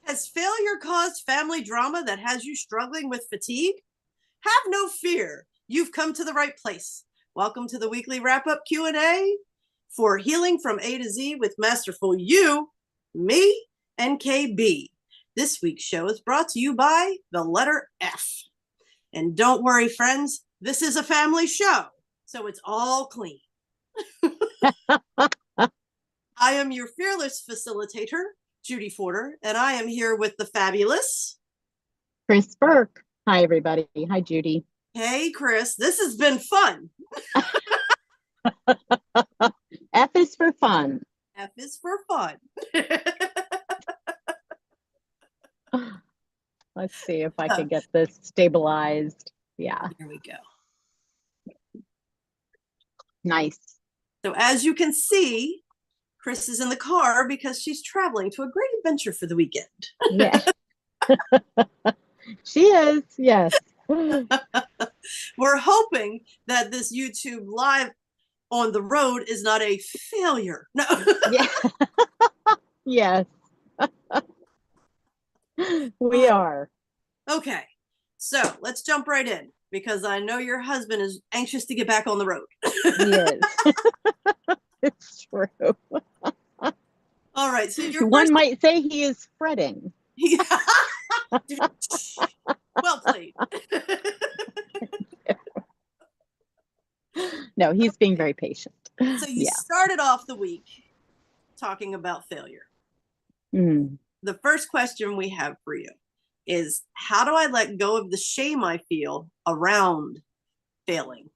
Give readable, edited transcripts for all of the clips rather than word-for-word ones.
Has failure caused family drama that has you struggling with fatigue? Have no fear. You've come to the right place. Welcome to the weekly wrap-up Q&A for Healing from A to Z with Masterful You, me, and KB. This week's show is brought to you by the letter F. And don't worry, friends, this is a family show, so it's all clean. I am your fearless facilitator, Judy Forder, and I am here with the fabulous Chris Burke. Hi, everybody. Hi, Judy. Hey, Chris. This has been fun. F is for fun. F is for fun. Let's see if I can get this stabilized. Yeah. Here we go. Nice. So as you can see, Chris is in the car because she's traveling to a great adventure for the weekend. Yeah. She is, yes. We're hoping that this YouTube live on the road is not a failure. No. Yeah. Yes. We are. Okay. So let's jump right in because I know your husband is anxious to get back on the road. He is. It's true. All right. So one might say he is fretting. Well played. No, he's being very patient. So you started off the week talking about failure. The first question we have for you is, how do I let go of the shame I feel around failing?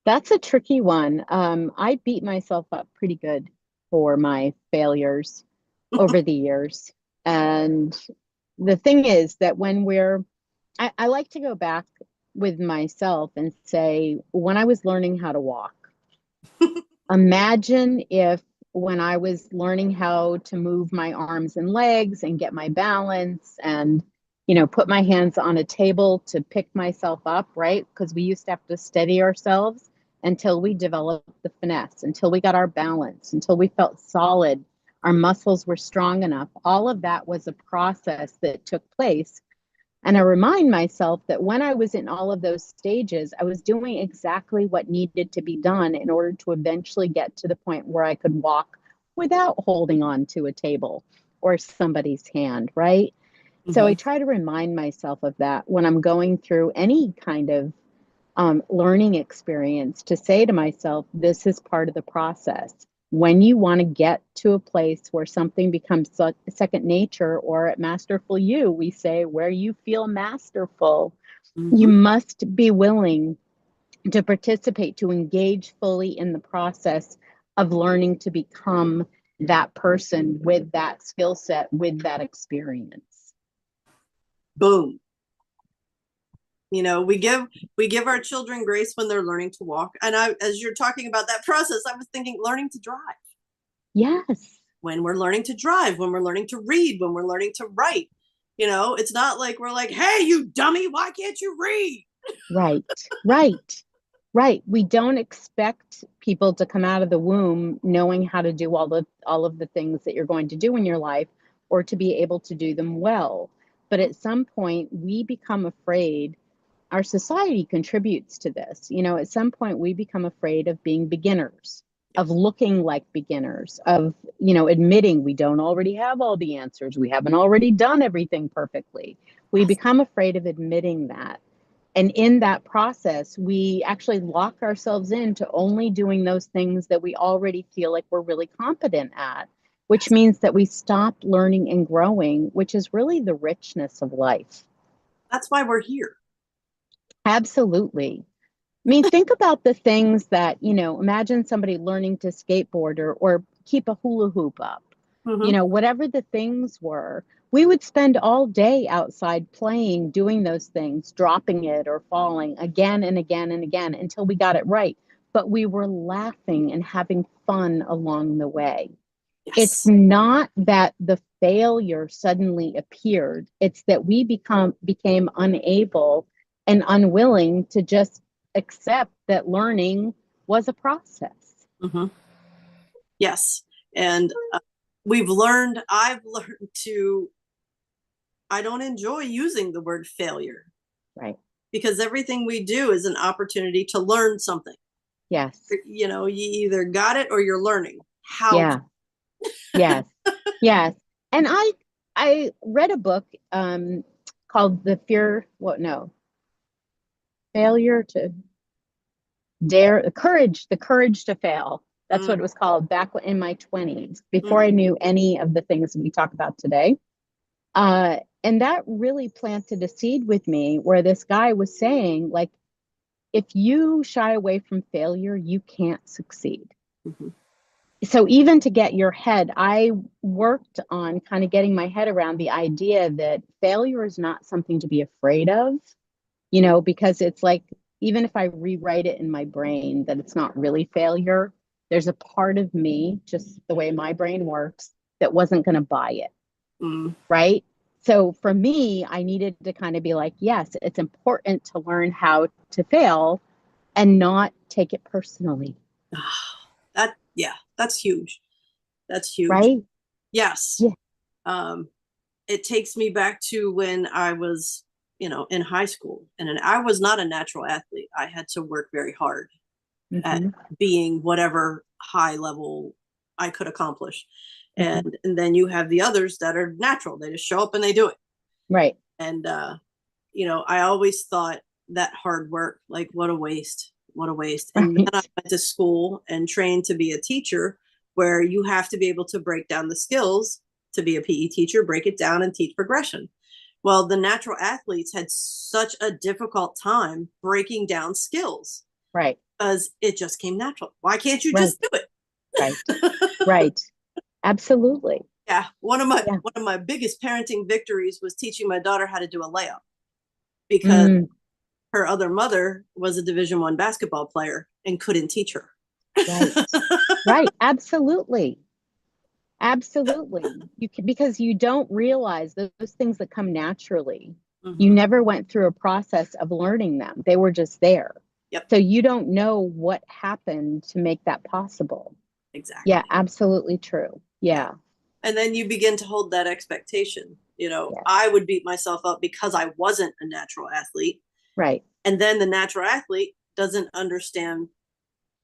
That's a tricky one. I beat myself up pretty good for my failures over the years. And the thing is that when I like to go back with myself and say, when I was learning how to walk, imagine if when I was learning how to move my arms and legs and get my balance and, put my hands on a table to pick myself up, right? Because we used to have to steady ourselves until we developed the finesse, until we got our balance, until we felt solid, our muscles were strong enough. All of that was a process that took place. And I remind myself that when I was in all of those stages, I was doing exactly what needed to be done in order to eventually get to the point where I could walk without holding on to a table or somebody's hand, right? Mm-hmm. So I try to remind myself of that when I'm going through any kind of learning experience, to say to myself, this is part of the process. When you want to get to a place where something becomes second nature, or at Masterful You, we say where you feel masterful, you must be willing to participate, to engage fully in the process of learning to become that person with that skill set, with that experience. Boom. We give our children grace when they're learning to walk. And as you're talking about that process, I was thinking learning to drive. Yes. When we're learning to drive, when we're learning to read, when we're learning to write, it's not like we're like, hey, you dummy, why can't you read? Right. We don't expect people to come out of the womb knowing how to do all of the things that you're going to do in your life, or to be able to do them well. But at some point we become afraid. Our society contributes to this. At some point we become afraid of being beginners, of looking like beginners, of, admitting we don't already have all the answers. We haven't already done everything perfectly. We become afraid of admitting that. And in that process, we actually lock ourselves into only doing those things that we already feel like we're really competent at, which means that we stop learning and growing, which is really the richness of life. That's why we're here. Absolutely. I mean, think about the things that, imagine somebody learning to skateboard or keep a hula hoop up, whatever the things were. We would spend all day outside playing, doing those things, dropping it or falling again and again and again until we got it right. But we were laughing and having fun along the way. Yes. It's not that the failure suddenly appeared. It's that we became unable and unwilling to just accept that learning was a process. Yes. And I've learned I don't enjoy using the word failure Right. because everything we do is an opportunity to learn something. Yes. You know, you either got it or you're learning how. Yeah. Yes. Yes. And I read a book called The Fear, what no, Failure to Dare, the courage to fail. That's what it was called back in my 20s, before I knew any of the things we talk about today. And that really planted a seed with me where this guy was saying, like, if you shy away from failure, you can't succeed. Mm-hmm. So even to get your head, I worked on kind of getting my head around the idea that failure is not something to be afraid of, you know, because it's like, even if I rewrite it in my brain that it's not really failure, there's a part of me, just the way my brain works, that wasn't going to buy it. Mm. Right. So for me, I needed to kind of be like, yes, it's important to learn how to fail and not take it personally. That's huge. That's huge. Right. Yes. Yeah. It takes me back to when I was, in high school, and I was not a natural athlete. I had to work very hard at being whatever high level I could accomplish. And then you have the others that are natural. They just show up and they do it. Right. And, I always thought that hard work, like, what a waste. What a waste. And then I went to school and trained to be a teacher, where you have to be able to break down the skills to be a PE teacher, break it down and teach progression. Well, the natural athletes had such a difficult time breaking down skills. Right. Because it just came natural. Why can't you just do it? Right. Right. Absolutely. Yeah. One of my biggest parenting victories was teaching my daughter how to do a layup, because her other mother was a Division I basketball player and couldn't teach her. Right. Right. Absolutely. Absolutely. Because you don't realize those things that come naturally. You never went through a process of learning them. They were just there. Yep. So you don't know what happened to make that possible. Exactly. Yeah, absolutely true. Yeah. And then you begin to hold that expectation. I would beat myself up because I wasn't a natural athlete. Right. And then the natural athlete doesn't understand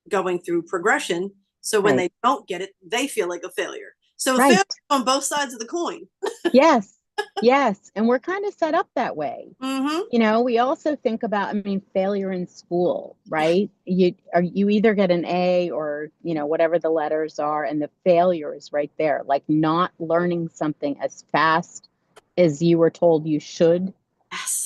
going through progression. So when they don't get it, they feel like a failure. So failure on both sides of the coin. Yes. Yes. And we're kind of set up that way. We also think about, failure in school, right? You either get an A or, whatever the letters are, and the failure is right there. Like not learning something as fast as you were told you should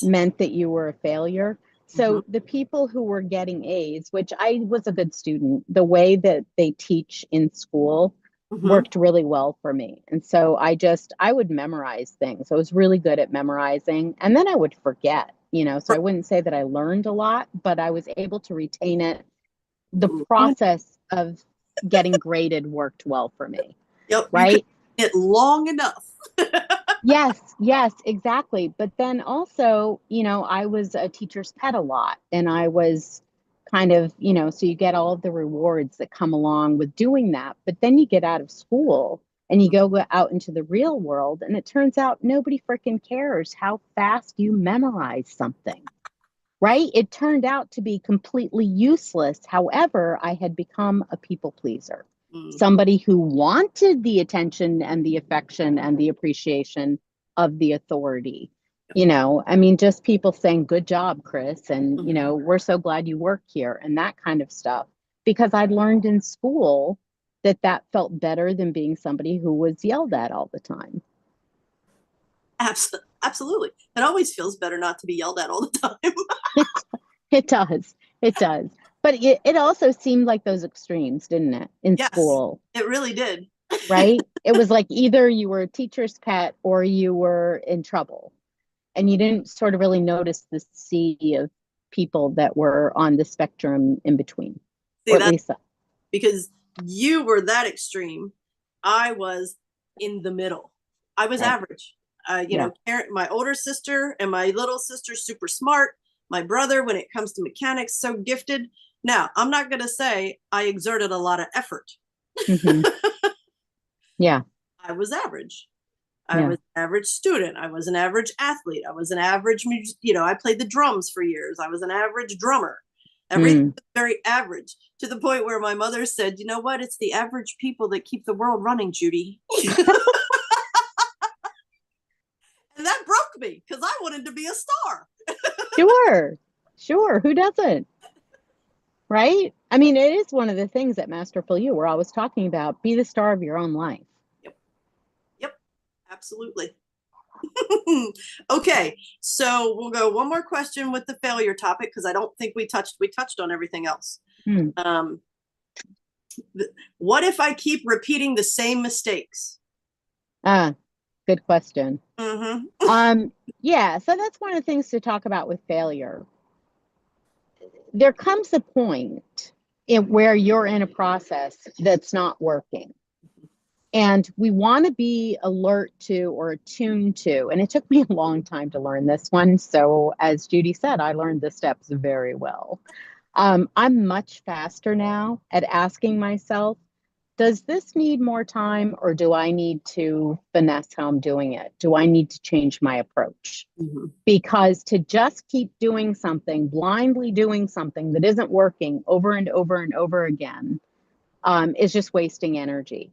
meant that you were a failure. So the people who were getting A's, which I was a good student, the way that they teach in school worked really well for me. And so I would memorize things. I was really good at memorizing, and then I would forget, so I wouldn't say that I learned a lot, but I was able to retain it. The process of getting graded worked well for me. Yep. Right. It long enough. Yes, exactly. But then also, I was a teacher's pet a lot, and I was kind of, so you get all of the rewards that come along with doing that. But then you get out of school and you go out into the real world, and it turns out nobody freaking cares how fast you memorize something. Right? It turned out to be completely useless. However, I had become a people pleaser. Somebody who wanted the attention and the affection and the appreciation of the authority. Just people saying, good job, Chris. And, we're so glad you work here, and that kind of stuff. Because I'd learned in school that felt better than being somebody who was yelled at all the time. Absolutely. It always feels better not to be yelled at all the time. It does. It does. But it also seemed like those extremes, didn't it, in school? It really did. Right? It was like either you were a teacher's pet or you were in trouble. And you didn't sort of really notice the sea of people that were on the spectrum in between. See, or at least because you were that extreme. I was in the middle. I was average. My older sister and my little sister, super smart. My brother, when it comes to mechanics, so gifted. Now, I'm not going to say I exerted a lot of effort. Hmm. Yeah. I was average. I Yeah. was an average student. I was an average athlete. I was an average, I played the drums for years. I was an average drummer. Everything Mm. was very average, to the point where my mother said, you know what? It's the average people that keep the world running, Judy. And that broke me because I wanted to be a star. Sure. Sure. Who doesn't? Right? I mean, it is one of the things at Masterful You we're always talking about. Be the star of your own life. Yep. Yep. Absolutely. Okay, so we'll go one more question with the failure topic because I don't think we touched on everything else. Hmm. What if I keep repeating the same mistakes? Ah, good question. Mm-hmm. Yeah, so that's one of the things to talk about with failure. There comes a point where you're in a process that's not working. And we want to be alert to or attuned to. And it took me a long time to learn this one. So, as Judy said, I learned the steps very well. I'm much faster now at asking myself, does this need more time or do I need to finesse how I'm doing it? Do I need to change my approach? Mm-hmm. Because to just keep doing something, blindly doing something that isn't working over and over and over again, is just wasting energy.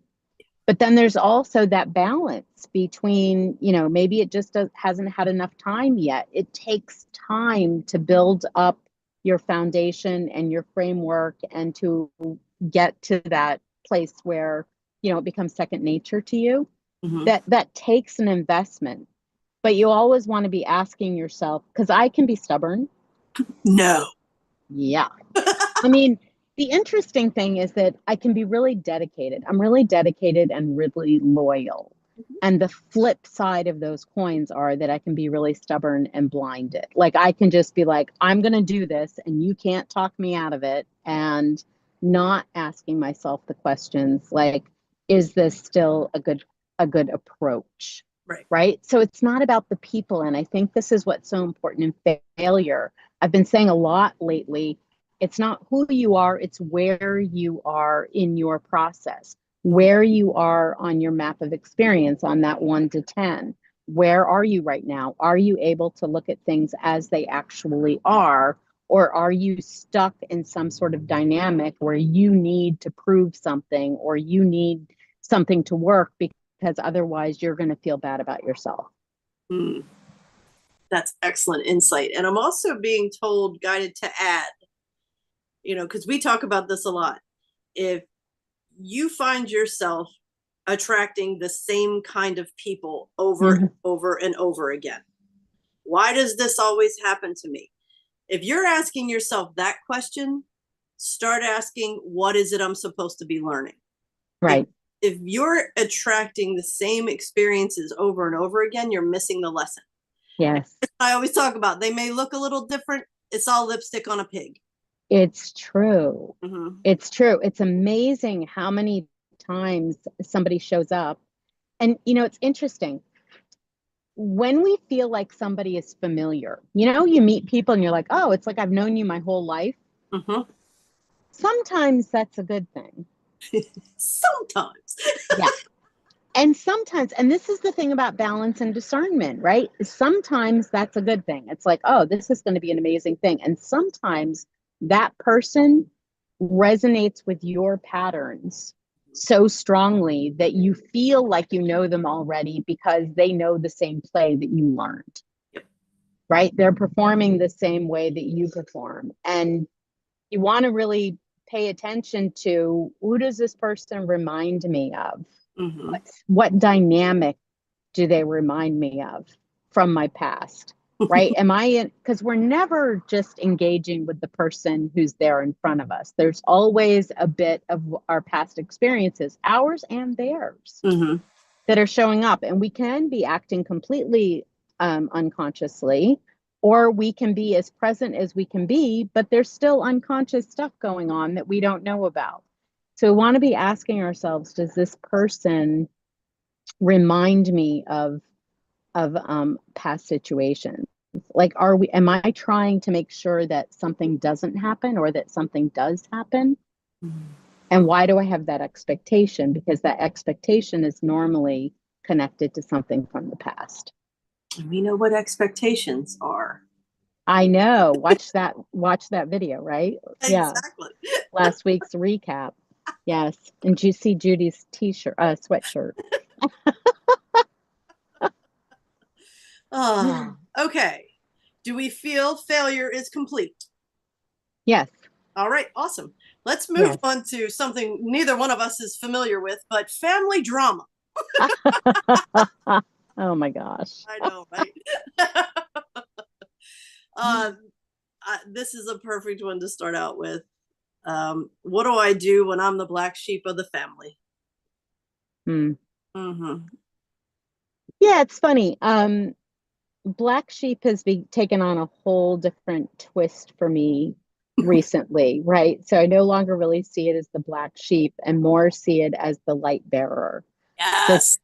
But then there's also that balance between, maybe it just hasn't had enough time yet. It takes time to build up your foundation and your framework and to get to that place where, it becomes second nature to you. Mm-hmm. That takes an investment, but you always want to be asking yourself, because I can be stubborn. No. Yeah. I mean, the interesting thing is that I can be really dedicated. I'm really dedicated and really loyal. And the flip side of those coins are that I can be really stubborn and blinded. Like I can just be like, I'm going to do this and you can't talk me out of it. And not asking myself the questions like, is this still a good approach? Right. Right. So it's not about the people. And I think this is what's so important in failure. I've been saying a lot lately, it's not who you are, it's where you are in your process, where you are on your map of experience on that 1 to 10. Where are you right now? Are you able to look at things as they actually are? Or are you stuck in some sort of dynamic where you need to prove something or you need something to work because otherwise you're going to feel bad about yourself? Mm, that's excellent insight. And I'm also being told, guided to add, because we talk about this a lot. If you find yourself attracting the same kind of people over and over and over again, why does this always happen to me? If you're asking yourself that question, start asking, what is it I'm supposed to be learning? Right. If you're attracting the same experiences over and over again, you're missing the lesson. Yes. I always talk about they may look a little different. It's all lipstick on a pig. It's true. Mm-hmm. It's true. It's amazing how many times somebody shows up. And, it's interesting. When we feel like somebody is familiar, you meet people and you're like, oh, it's like I've known you my whole life. Mm-hmm. Sometimes that's a good thing. Sometimes. Yeah. And sometimes, and this is the thing about balance and discernment, right? Sometimes that's a good thing. It's like, oh, this is going to be an amazing thing. And sometimes that person resonates with your patterns so strongly that you feel like you know them already because they know the same play that you learned. Yep. Right? They're performing the same way that you perform. And you want to really pay attention to, who does this person remind me of? Mm-hmm. What dynamic do they remind me of from my past? Right? Am I in? Because we're never just engaging with the person who's there in front of us. There's always a bit of our past experiences, ours and theirs, Mm-hmm. that are showing up. And we can be acting completely unconsciously, or we can be as present as we can be, but there's still unconscious stuff going on that we don't know about. So we want to be asking ourselves, does this person remind me of past situations? Like, am I trying to make sure that something doesn't happen or that something does happen? Mm-hmm. And why do I have that expectation? Because that expectation is normally connected to something from the past. And we know what expectations are. I know. Watch that video, right? Yeah. Exactly. Last week's recap. Yes. And do you see Judy's t-shirt, sweatshirt? Okay. Do we feel failure is complete? Yes. All right, awesome. Let's move Yes. on to something neither one of us is familiar with, but family drama. Oh my gosh. I know, right? uh, this is a perfect one to start out with. What do I do when I'm the black sheep of the family? Hmm. Mm-hmm. Yeah, it's funny. Black sheep has taken on a whole different twist for me recently, right? So I no longer really see it as the black sheep and more see it as the light bearer. The Yes.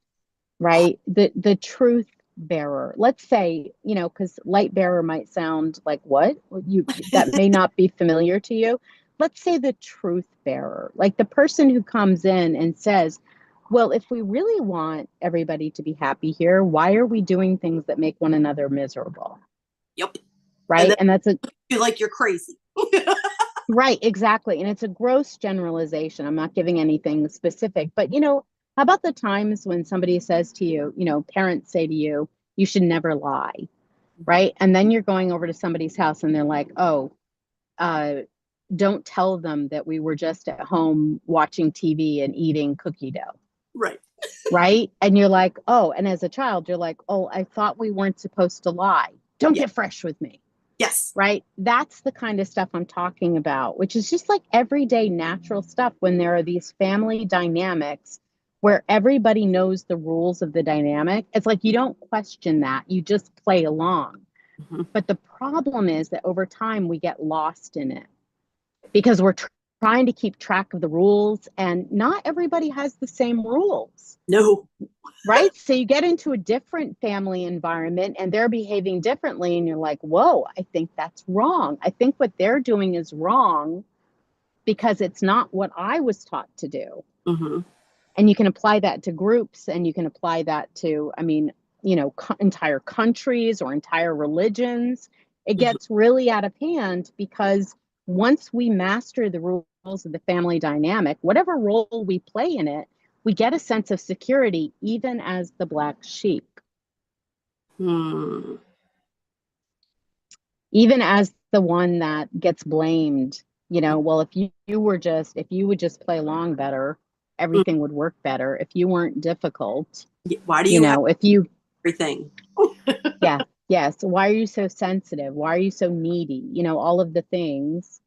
right, the truth bearer. Let's say, because light bearer might sound like what? You that may not be familiar to you. Let's say the truth bearer, like the person who comes in and says, well, if we really want everybody to be happy here, why are we doing things that make one another miserable? Yep. And Right? then And that's a you like you're crazy. right, exactly. And it's a gross generalization. I'm not giving anything specific, but how about the times when somebody says to you, parents say to you, you should never lie, right? And then you're going over to somebody's house and they're like, oh, uh, don't tell them that we were just at home watching TV and eating cookie dough. Right. Right. And you're like, oh, and as a child, you're like, oh, I thought we weren't supposed to lie. Don't Yeah. get fresh with me. Yes. Right. That's the kind of stuff I'm talking about, which is just like everyday natural stuff when there are these family dynamics where everybody knows the rules of the dynamic. It's like you don't question that, you just play along. Mm-hmm. But the problem is that over time we get lost in it because we're trying to keep track of the rules, and not everybody has the same rules. No. Right? So you get into a different family environment and they're behaving differently, and you're like, whoa, I think that's wrong. I think what they're doing is wrong because it's not what I was taught to do. Mm-hmm. And you can apply that to groups, and you can apply that to, entire countries or entire religions. It gets really out of hand because once we master the rules of the family dynamic, whatever role we play in it, we get a sense of security, even as the black sheep. Even as the one that gets blamed. Well, if you would just play along better, everything would work better. If you weren't difficult, why do you have if you everything? yeah, yes, why are you so sensitive? Why are you so needy? All of the things.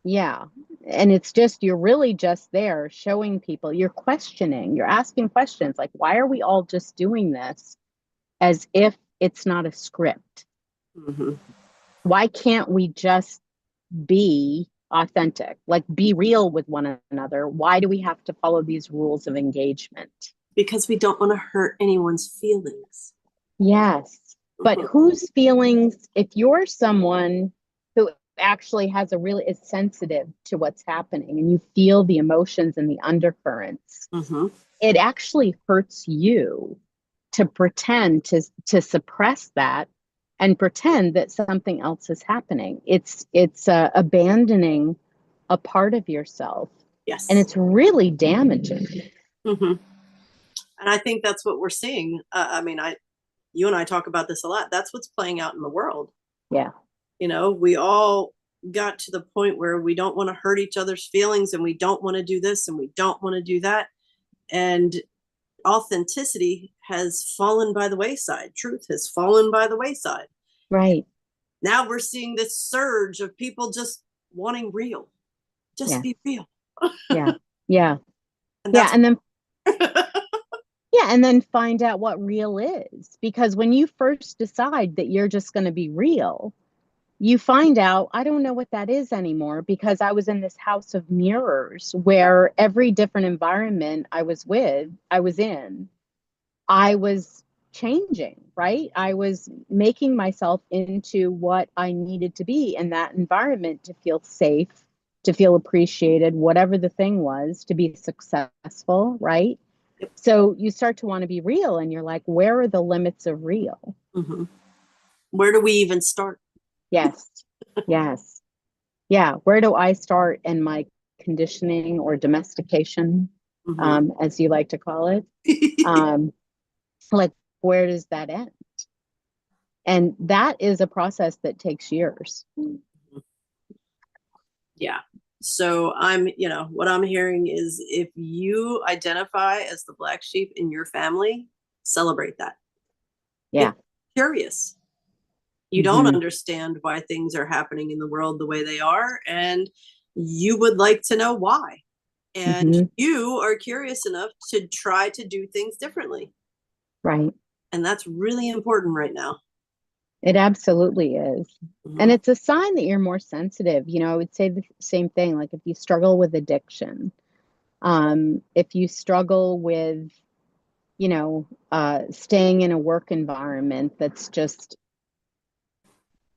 Yeah. And it's just, you're really just there showing people, you're questioning, you're asking questions like, why are we all just doing this as if it's not a script? Mm-hmm. Why can't we just be authentic, like be real with one another? Why do we have to follow these rules of engagement? Because we don't want to hurt anyone's feelings. Yes. But whose feelings, if you're someone who actually is sensitive to what's happening and you feel the emotions and the undercurrents, it actually hurts you to pretend to suppress that and pretend that something else is happening. It's abandoning a part of yourself. Yes. And it's really damaging. And I think that's what we're seeing. You and I talk about this a lot. That's what's playing out in the world. Yeah. We all got to the point where we don't want to hurt each other's feelings, and we don't want to do this and we don't want to do that. And authenticity has fallen by the wayside. Truth has fallen by the wayside. Right. Now we're seeing this surge of people just wanting real. Just be real. Yeah. Yeah. And then yeah, and then find out what real is. Because when you first decide that you're just going to be real, you find out, I don't know what that is anymore, because I was in this house of mirrors where every different environment I was in, I was changing, right? I was making myself into what I needed to be in that environment to feel safe to feel appreciated, whatever the thing was, to be successful, right? Yep. So you start to want to be real, and you're like, where are the limits of real? Mm-hmm. Where do we even start? Yes. Yes. Yeah. Where do I start in my conditioning or domestication, Mm-hmm. as you like to call it? Like, where does that end? And that is a process that takes years. Yeah. So what I'm hearing is if you identify as the black sheep in your family, celebrate that. Yeah. Get curious. You don't Mm-hmm. understand why things are happening in the world the way they are, and you would like to know why. And Mm-hmm. you are curious enough to try to do things differently. Right. And that's really important right now. It absolutely is. And Mm-hmm. it's a sign that you're more sensitive. I would say the same thing. Like if you struggle with addiction, if you struggle with, staying in a work environment that's just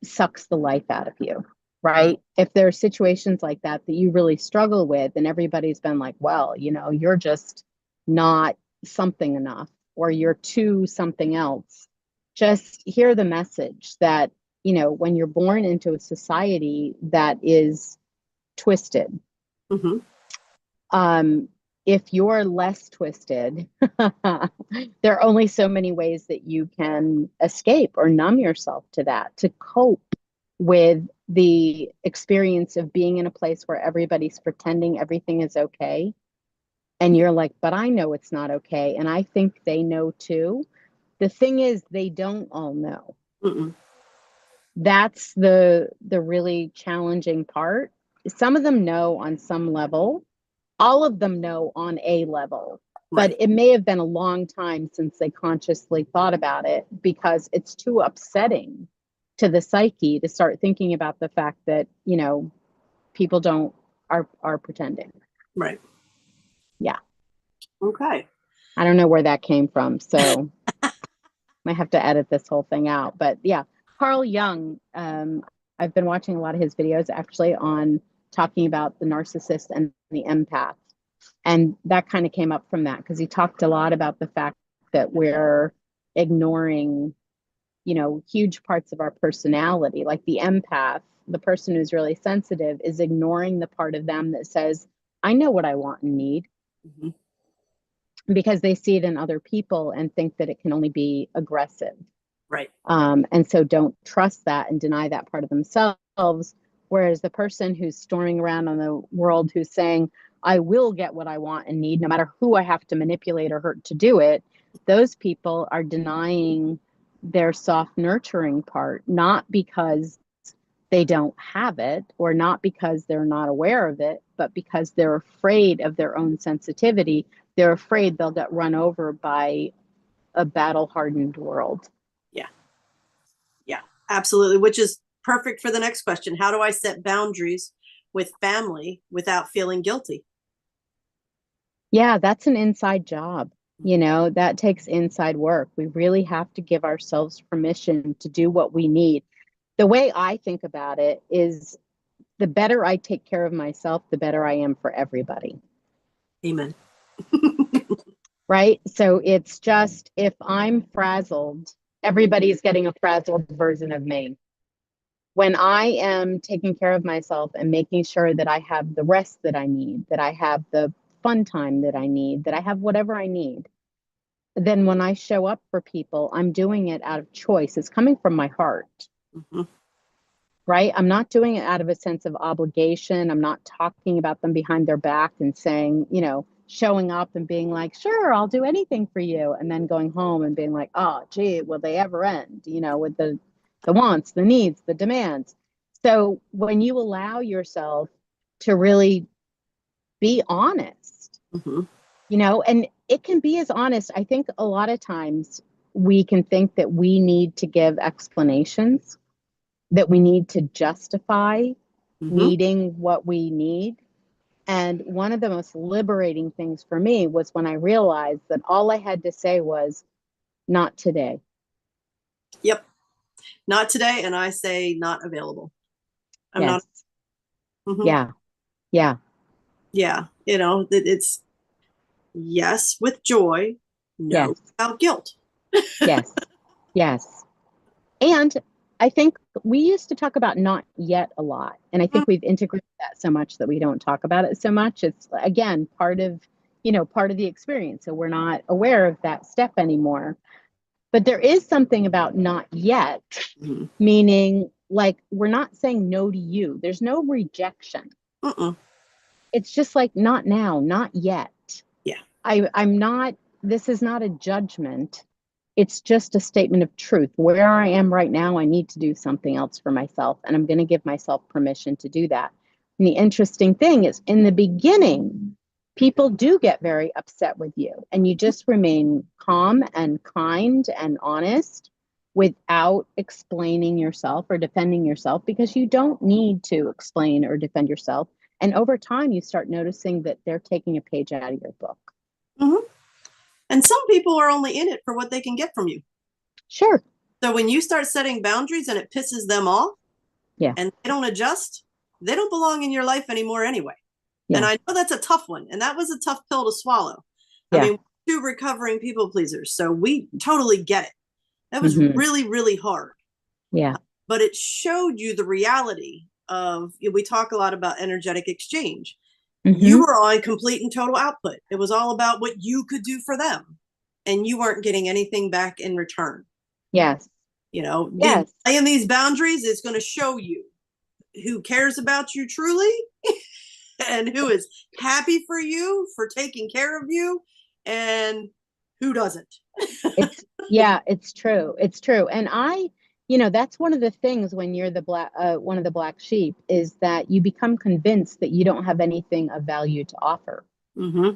sucks the life out of you, right? If there are situations like that that you really struggle with, and everybody's been like, well, you're just not something enough, or you're too something else, just hear the message that, when you're born into a society that is twisted, Mm-hmm. um, if you're less twisted, there are only so many ways that you can escape or numb yourself to that, to cope with the experience of being in a place where everybody's pretending everything is okay. And you're like, but I know it's not okay. And I think they know too. The thing is, they don't all know. Mm-mm. That's the really challenging part. Some of them know on some level, all of them know on a level, but Right. it may have been a long time since they consciously thought about it because it's too upsetting to the psyche to start thinking about the fact that, people don't are pretending. Right. Yeah. Okay. I don't know where that came from, so I have to edit this whole thing out. But yeah, Carl Jung, I've been watching a lot of his videos actually on talking about the narcissist and the empath. And that kind of came up from that because he talked a lot about the fact that we're ignoring, huge parts of our personality. Like the empath, the person who's really sensitive, is ignoring the part of them that says, I know what I want and need, Mm-hmm. because they see it in other people and think that it can only be aggressive. Right. And so don't trust that and deny that part of themselves. Whereas the person who's storming around on the world who's saying, I will get what I want and need, no matter who I have to manipulate or hurt to do it, those people are denying their soft nurturing part, not because they don't have it or not because they're not aware of it, but because they're afraid of their own sensitivity. They're afraid they'll get run over by a battle hardened world. Yeah. Yeah. Absolutely. Which is perfect for the next question. How do I set boundaries with family without feeling guilty? Yeah, that's an inside job. That takes inside work. We really have to give ourselves permission to do what we need. The way I think about it is the better I take care of myself, the better I am for everybody. Amen. Right? So it's just if I'm frazzled, everybody's getting a frazzled version of me. When I am taking care of myself and making sure that I have the rest that I need, that I have the fun time that I need, that I have whatever I need, then when I show up for people, I'm doing it out of choice. It's coming from my heart, Mm-hmm. right? I'm not doing it out of a sense of obligation. I'm not talking about them behind their back and saying, showing up and being like, sure, I'll do anything for you. And then going home and being like, oh, gee, will they ever end, with the wants, the needs, the demands. So when you allow yourself to really be honest, Mm-hmm. and it can be as honest. I think a lot of times we can think that we need to give explanations, that we need to justify Mm-hmm. needing what we need. And one of the most liberating things for me was when I realized that all I had to say was, not today. Yep. Not today. And I say not available. I'm not. Yes. Mm-hmm. Yeah. Yeah. Yeah. It's yes with joy, no Yes. without guilt. Yes. Yes. And I think we used to talk about not yet a lot. And I think we've integrated that so much that we don't talk about it so much. It's again part of the experience. So we're not aware of that step anymore. But there is something about not yet, Mhm. meaning like we're not saying no to you. There's no rejection. Mm-mm. It's just like not now, not yet. Yeah. I'm not, this is not a judgment. It's just a statement of truth. Where I am right now, I need to do something else for myself, and I'm going to give myself permission to do that. And the interesting thing is, in the beginning, people do get very upset with you, and you just remain calm and kind and honest without explaining yourself or defending yourself, because you don't need to explain or defend yourself. And over time, you start noticing that they're taking a page out of your book. Hmm. And some people are only in it for what they can get from you. Sure. So when you start setting boundaries and it pisses them off Yeah. and they don't adjust, they don't belong in your life anymore anyway. And Yeah. I know that's a tough one. And that was a tough pill to swallow. I Yeah. mean, we're two recovering people pleasers. So we totally get it. That was Mm-hmm. really, really hard. Yeah. But it showed you the reality of, we talk a lot about energetic exchange. You Mm-hmm. were on complete and total output. It was all about what you could do for them. And you weren't getting anything back in return. Yes. Yes. Laying these boundaries is going to show you who cares about you truly and who is happy for you, for taking care of you, and who doesn't. It's true. It's true. And that's one of the things when you're one of the black sheep, is that you become convinced that you don't have anything of value to offer. Mm-hmm.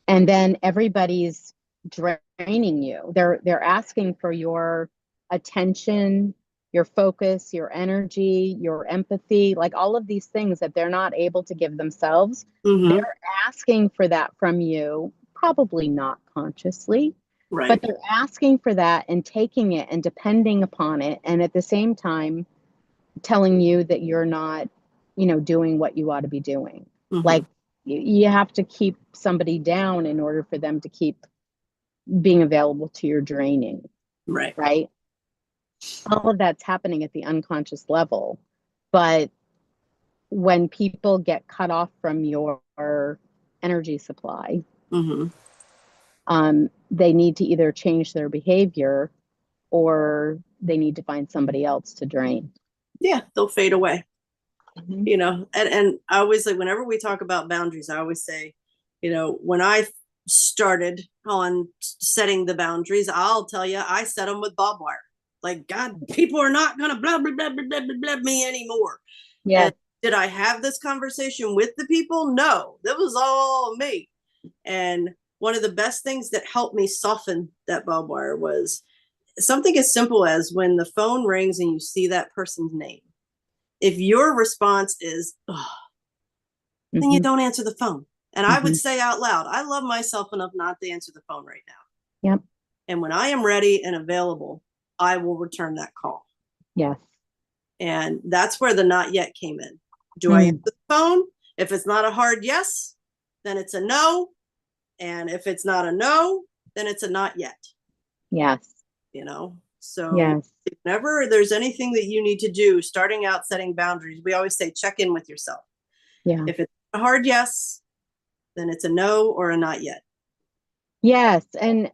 And then everybody's draining you. They're asking for your attention, your focus, your energy, your empathy, like all of these things that they're not able to give themselves. Mm-hmm. They're asking for that from you, probably not consciously, but Right. they're asking for that and taking it and depending upon it, and at the same time telling you that you're not, doing what you ought to be doing. Mm-hmm. Like you have to keep somebody down in order for them to keep being available to your draining, Right. right? All of that's happening at the unconscious level. But when people get cut off from your energy supply, Mm-hmm. they need to either change their behavior or they need to find somebody else to drain. Yeah, they'll fade away. Mm-hmm. And I always say, whenever we talk about boundaries, I always say, when I started on setting the boundaries, I'll tell you, I set them with barbed wire. Like, God, people are not going to blah, blah, blah, blah, blah, blah, blah me anymore. Yeah. And did I have this conversation with the people? No, that was all me. And one of the best things that helped me soften that barbed wire was something as simple as when the phone rings and you see that person's name. If your response is, oh, then you Mm-hmm. don't answer the phone. And I would Mm-hmm. say out loud, I love myself enough not to answer the phone right now. Yep. And when I am ready and available, I will return that call. Yes. And that's where the not yet came in. Do I answer the phone? If it's not a hard yes, then it's a no. And if it's not a no, then it's a not yet. Yes. So Yes. whenever there's anything that you need to do, starting out setting boundaries, we always say check in with yourself. Yeah. If it's a hard yes, then it's a no or a not yet. Yes. And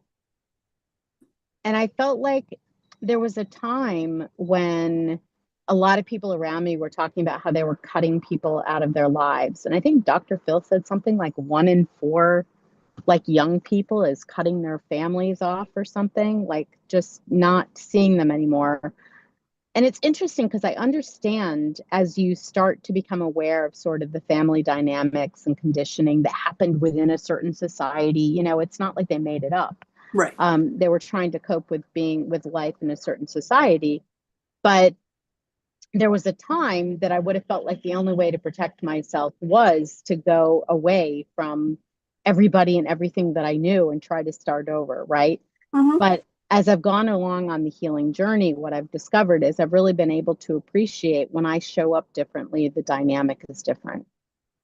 I felt like there was a time when a lot of people around me were talking about how they were cutting people out of their lives. And I think Dr. Phil said something like 1 in 4 like young people is cutting their families off or something, like just not seeing them anymore. And it's interesting because I understand, as you start to become aware of sort of the family dynamics and conditioning that happened within a certain society, it's not like they made it up. Right. They were trying to cope with being with life in a certain society. But there was a time that I would have felt like the only way to protect myself was to go away from everybody and everything that I knew and try to start over, right? Mm-hmm. But as I've gone along on the healing journey, what I've discovered is I've really been able to appreciate when I show up differently, the dynamic is different.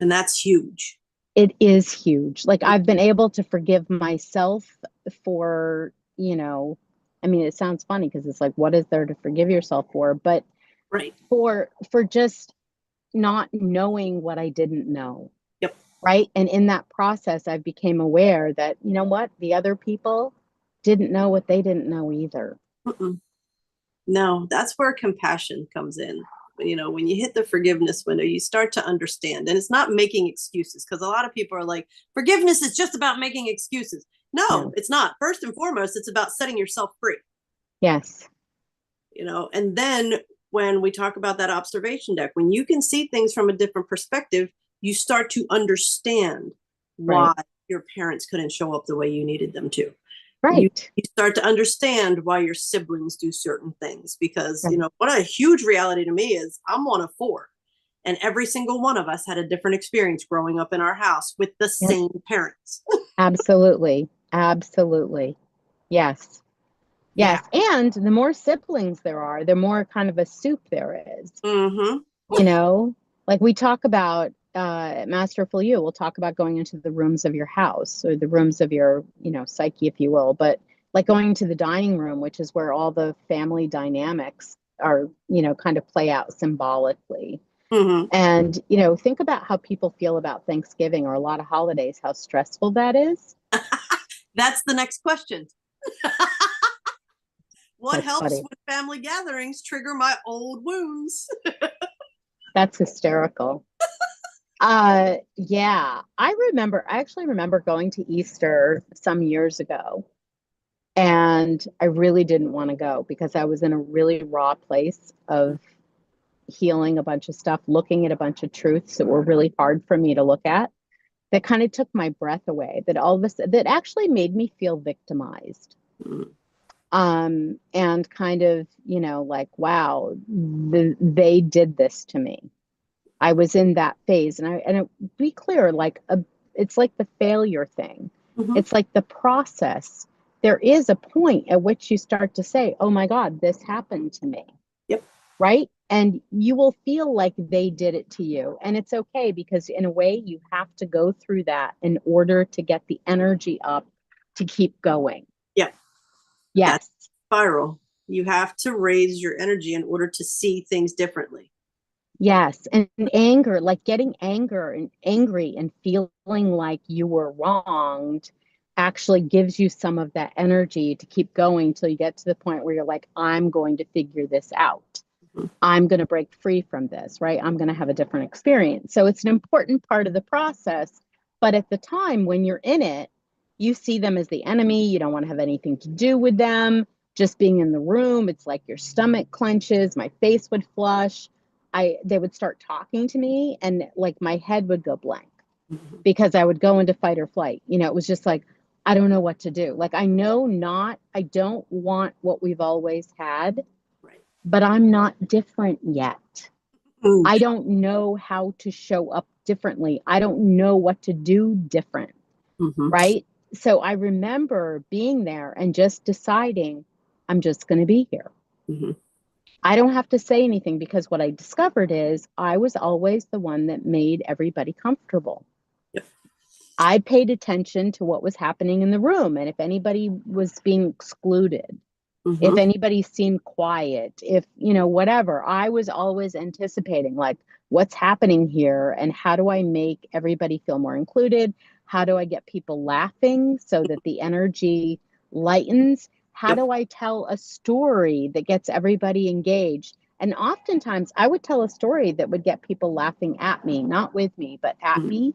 And that's huge. It is huge. Like I've been able to forgive myself for, I mean, it sounds funny because it's like, what is there to forgive yourself for? But Right. for just not knowing what I didn't know. Yep. Right. And in that process, I became aware that, you know what, the other people didn't know what they didn't know either. Mm-mm. No, that's where compassion comes in. When you hit the forgiveness window, you start to understand. And it's not making excuses, because a lot of people are like, forgiveness is just about making excuses. No, it's not. First and foremost, it's about setting yourself free. Yes. And then when we talk about that observation deck, when you can see things from a different perspective, you start to understand why your parents couldn't show up the way you needed them to. Right. You start to understand why your siblings do certain things, because, what a huge reality to me is I'm one of 4, and every single one of us had a different experience growing up in our house with the same parents. Absolutely. Absolutely. Yes. Yes. Yeah. And the more siblings there are, the more kind of a soup there is. Mm-hmm. Like we talk about Masterful You, we'll talk about going into the rooms of your house, or the rooms of your, psyche, if you will. But like going into the dining room, which is where all the family dynamics are, kind of play out symbolically. Mm-hmm. And, think about how people feel about Thanksgiving or a lot of holidays, how stressful that is. That's the next question. What That's helps funny. with family gatherings trigger my old wounds? That's hysterical. Yeah, I actually remember going to Easter some years ago, and I really didn't want to go because I was in a really raw place of healing a bunch of stuff, looking at a bunch of truths that were really hard for me to look at, that kind of took my breath away, that actually made me feel victimized. And kind of, like, wow, they did this to me. I was in that phase, and be clear, like it's like the failure thing. Mm-hmm. It's like the process. There is a point at which you start to say, oh my God, this happened to me. Yep. Right. And you will feel like they did it to you. And it's okay, because in a way you have to go through that in order to get the energy up to keep going. Yeah. Yes. That's spiral. You have to raise your energy in order to see things differently. Yes. And anger, like getting angry and feeling like you were wronged, actually gives you some of that energy to keep going till you get to the point where you're like, I'm going to figure this out. Mm-hmm. I'm going to break free from this, right? I'm going to have a different experience. So it's an important part of the process. But at the time when you're in it, you see them as the enemy. You don't want to have anything to do with them. Just being in the room, it's like your stomach clenches, my face would flush. They would start talking to me, and like my head would go blank, because I would go into fight or flight. It was just like, I don't know what to do. Like, I don't want what we've always had, but I'm not different yet. Mm. I don't know how to show up differently. I don't know what to do different. Mm-hmm. Right. So I remember being there and just deciding, I'm just going to be here. Mm-hmm. I don't have to say anything, because what I discovered is I was always the one that made everybody comfortable. Yep. I paid attention to what was happening in the room, and if anybody was being excluded, mm-hmm. if anybody seemed quiet, if, whatever, I was always anticipating, like, what's happening here and how do I make everybody feel more included? How do I get people laughing so that the energy lightens? How do I tell a story that gets everybody engaged? And oftentimes I would tell a story that would get people laughing at me, not with me, but at me,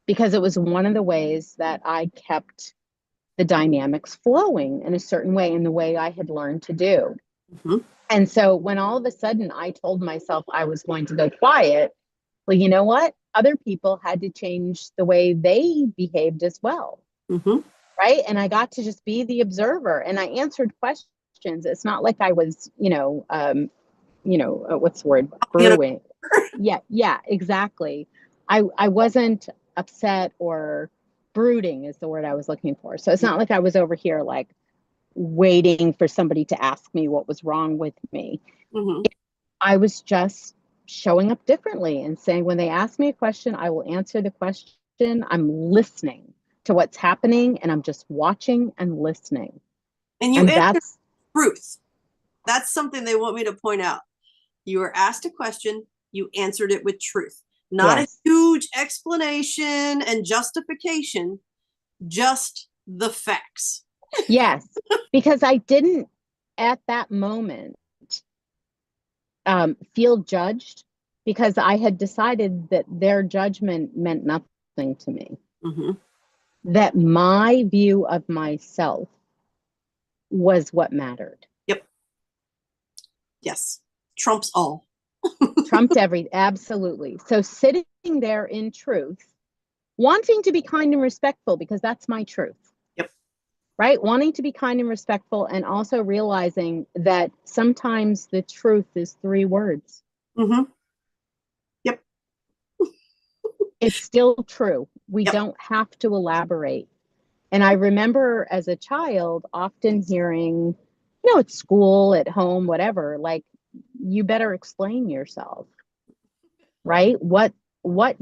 because it was one of the ways that I kept the dynamics flowing in a certain way, in the way I had learned to do. Mm-hmm. And so when all of a sudden I told myself I was going to go quiet, well, you know what? Other people had to change the way they behaved as well. Mm-hmm. Right. And I got to just be the observer, and I answered questions. It's not like I was, what's the word? Brewing. Yeah, exactly. I wasn't upset, or brooding is the word I was looking for. So it's not like I was over here like waiting for somebody to ask me what was wrong with me. Mm-hmm. I was just showing up differently and saying, when they ask me a question, I will answer the question. I'm listening to what's happening and I'm just watching and listening. And you And answered that's truth. That's something they want me to point out. You were asked a question, you answered it with truth. Not a yes, huge explanation and justification, just the facts. yes, because I didn't at that moment feel judged because I had decided that their judgment meant nothing to me. Mm-hmm. That my view of myself was what mattered. Yep. Yes. Trumps all. Trumped absolutely. So sitting there in truth, wanting to be kind and respectful because that's my truth. Yep. Right? Wanting to be kind and respectful, and also realizing that sometimes the truth is 3 words. Mm-hmm. Yep. It's still true. We Yep. don't have to elaborate. And I remember as a child often hearing, at school, at home, whatever, like, you better explain yourself, right? What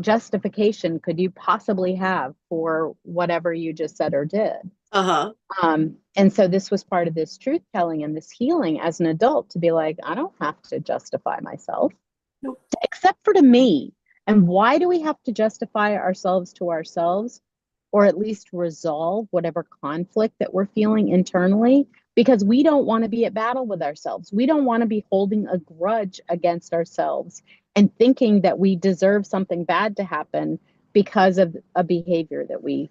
justification could you possibly have for whatever you just said or did? Uh-huh. And so this was part of this truth telling and this healing as an adult, to be like, I don't have to justify myself, Nope. except for to me. And why do we have to justify ourselves to ourselves, or at least resolve whatever conflict that we're feeling internally? Because we don't want to be at battle with ourselves. We don't want to be holding a grudge against ourselves and thinking that we deserve something bad to happen because of a behavior that we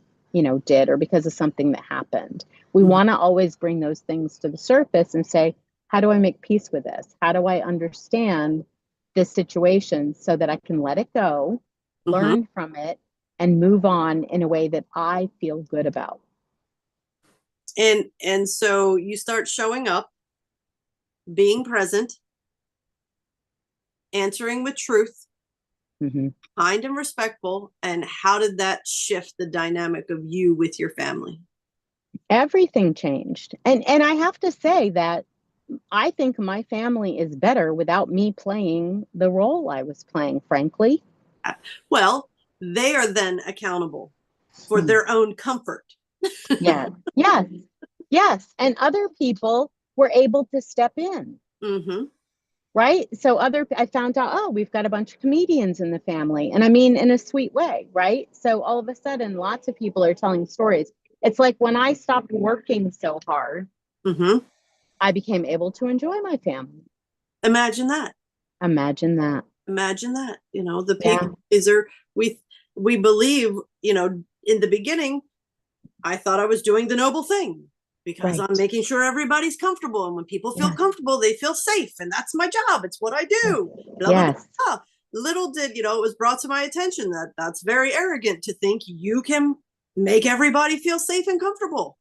did, or because of something that happened. We want to always bring those things to the surface and say, how do I make peace with this? How do I understand this situation so that I can let it go, learn from it, and move on in a way that I feel good about? And so you start showing up, being present, answering with truth, kind and respectful. And how did that shift the dynamic of you with your family? Everything changed. And I have to say that I think my family is better without me playing the role I was playing, frankly. Well, they are then accountable for their own comfort. Yeah. Yes. Yes. And other people were able to step in. Mm-hmm. Right. So I found out, oh, we've got a bunch of comedians in the family. And I mean, in a sweet way. Right. So all of a sudden, lots of people are telling stories. It's like when I stopped working so hard, I became able to enjoy my family. Imagine that. Imagine that. Imagine that. The people pleaser. We believe, in the beginning, I thought I was doing the noble thing because I'm making sure everybody's comfortable. And when people feel comfortable, they feel safe. And that's my job. It's what I do. Blah, blah, blah. Little did, it was brought to my attention that that's very arrogant to think you can make everybody feel safe and comfortable.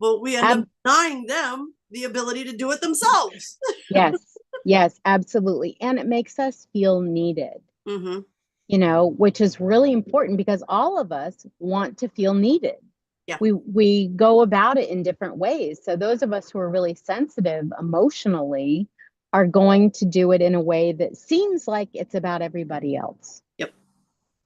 Well, we end up denying them the ability to do it themselves. Yes, absolutely. And it makes us feel needed, which is really important because all of us want to feel needed. Yeah. We go about it in different ways. So those of us who are really sensitive emotionally are going to do it in a way that seems like it's about everybody else. Yep.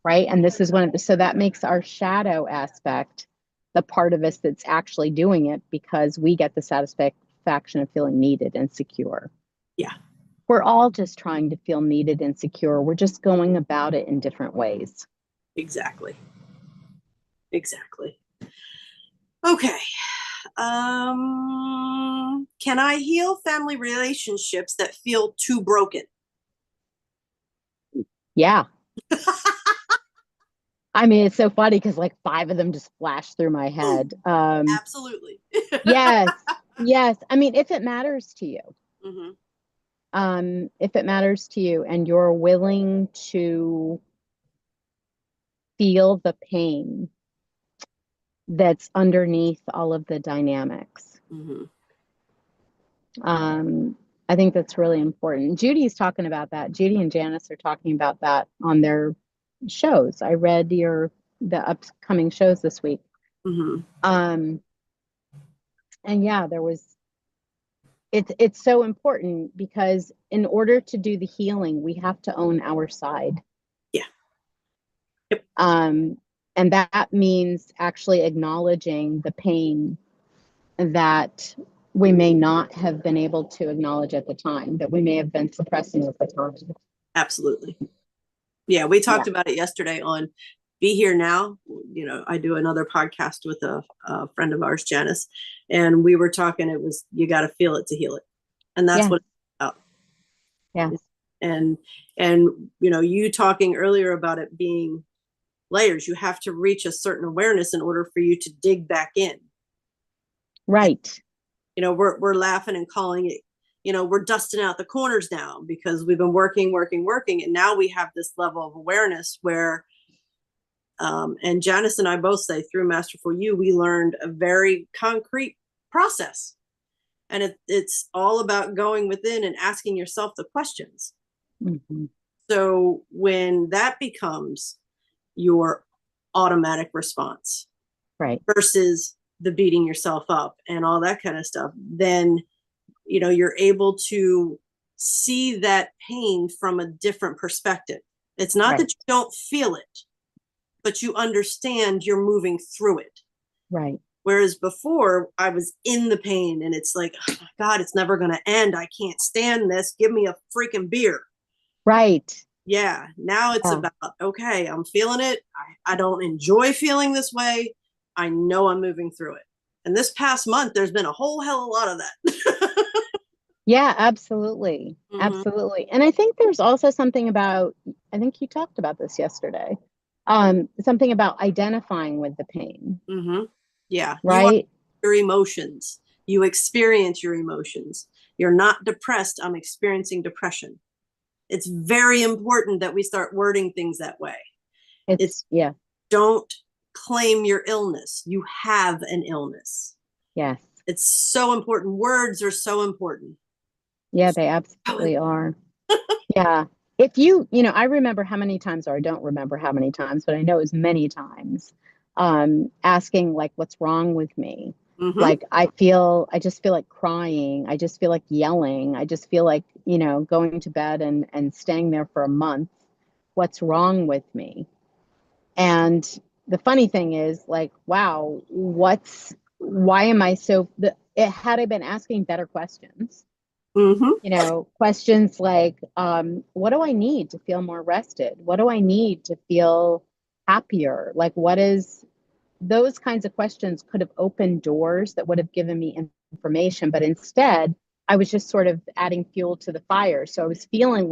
Right. And this is so that makes our shadow aspect the part of us that's actually doing it, because we get the satisfaction of feeling needed and secure. Yeah. We're all just trying to feel needed and secure. We're just going about it in different ways. Exactly. Okay. Can I heal family relationships that feel too broken? Yeah. I mean, it's so funny because like 5 of them just flashed through my head. Absolutely. Yes. I mean, if it matters to you, if it matters to you and you're willing to feel the pain that's underneath all of the dynamics. I think that's really important. Judy's talking about that. Judy and Janice are talking about that on their shows. I read the upcoming shows this week. And yeah, It's so important because in order to do the healing, we have to own our side. Yeah. Yep. And that means actually acknowledging the pain that we may not have been able to acknowledge at the time, that we may have been suppressing at the time. Absolutely. Yeah, we talked about it yesterday on Be Here Now. You know, I do another podcast with a friend of ours, Janice, and we were talking, it was, you got to feel it to heal it. And that's what it's about. Yeah. And, you know, you talking earlier about it being layers, you have to reach a certain awareness in order for you to dig back in. Right. And, you know, we're laughing and calling it, you know, we're dusting out the corners now because we've been working. And now we have this level of awareness where, and Janice and I both say through Masterful You, we learned a very concrete process. And it's all about going within and asking yourself the questions. Mm-hmm. So when that becomes your automatic response, right, versus the beating yourself up and all that kind of stuff, then, you know, you're able to see that pain from a different perspective. It's not that you don't feel it, but you understand you're moving through it. Right. Whereas before I was in the pain and it's like, oh my God, it's never going to end. I can't stand this. Give me a freaking beer. Right. Yeah. Now it's about, okay, I'm feeling it. I don't enjoy feeling this way. I know I'm moving through it. And this past month, there's been a whole hell of a lot of that. Yeah, absolutely. Mm-hmm. Absolutely. And I think there's also something about, I think you talked about this yesterday, something about identifying with the pain. Mm-hmm. Yeah. Right. Your emotions. You experience your emotions. You're not depressed. I'm experiencing depression. It's very important that we start wording things that way. It's don't claim your illness. You have an illness. Yes. It's so important. Words are so important. Yeah, they absolutely are. Yeah. If you know, I remember how many times, or I don't remember how many times, but I know it was many times, asking like, what's wrong with me? Mm-hmm. Like, I just feel like crying. I just feel like yelling. I just feel like, you know, going to bed and staying there for a month. What's wrong with me? And the funny thing is, like, wow, why am I so, had I been asking better questions, mm-hmm. you know, questions like, what do I need to feel more rested? What do I need to feel happier? Like, those kinds of questions could have opened doors that would have given me information, but instead I was just sort of adding fuel to the fire. So I was feeling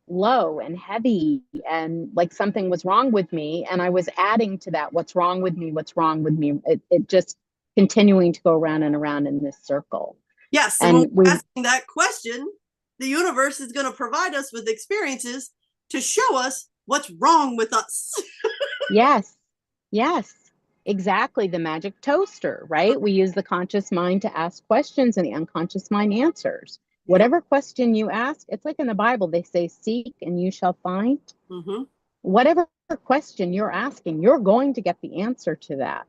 low and heavy and like something was wrong with me. And I was adding to that, what's wrong with me? What's wrong with me? It just continuing to go around and around in this circle. Yes. And when asking that question, the universe is going to provide us with experiences to show us what's wrong with us. Yes. Yes. Exactly. The magic toaster, right? We use the conscious mind to ask questions and the unconscious mind answers. Whatever question you ask, it's like in the Bible, they say, seek and you shall find. Mm-hmm. Whatever question you're asking, you're going to get the answer to that.